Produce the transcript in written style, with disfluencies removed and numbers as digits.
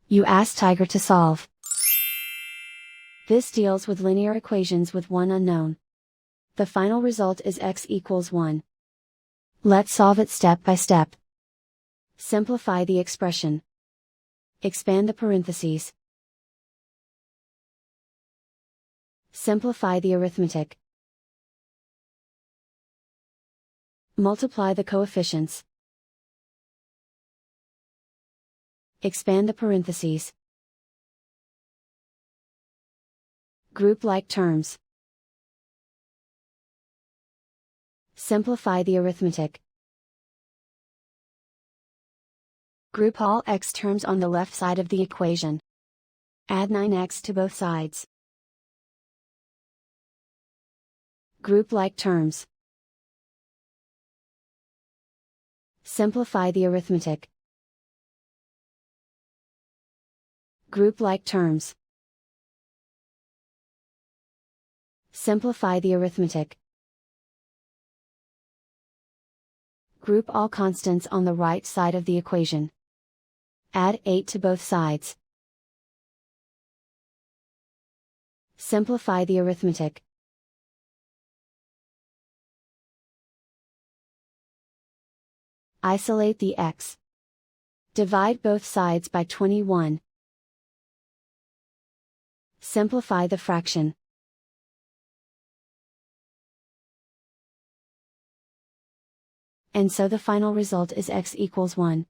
You ask Tiger to solve. This deals with linear equations with one unknown. The final result is x equals 1. Let's solve it step by step. Simplify the expression. Expand the parentheses. Simplify the arithmetic. Multiply the coefficients. Expand the parentheses. Group like terms. Simplify the arithmetic. Group all x terms on the left side of the equation. Add 9x to both sides. Group like terms. Simplify the arithmetic. Group like terms. Simplify the arithmetic. Group all constants on the right side of the equation. Add 8 to both sides. Simplify the arithmetic. Isolate the x. Divide both sides by 21. Simplify the fraction. And so the final result is x equals 1.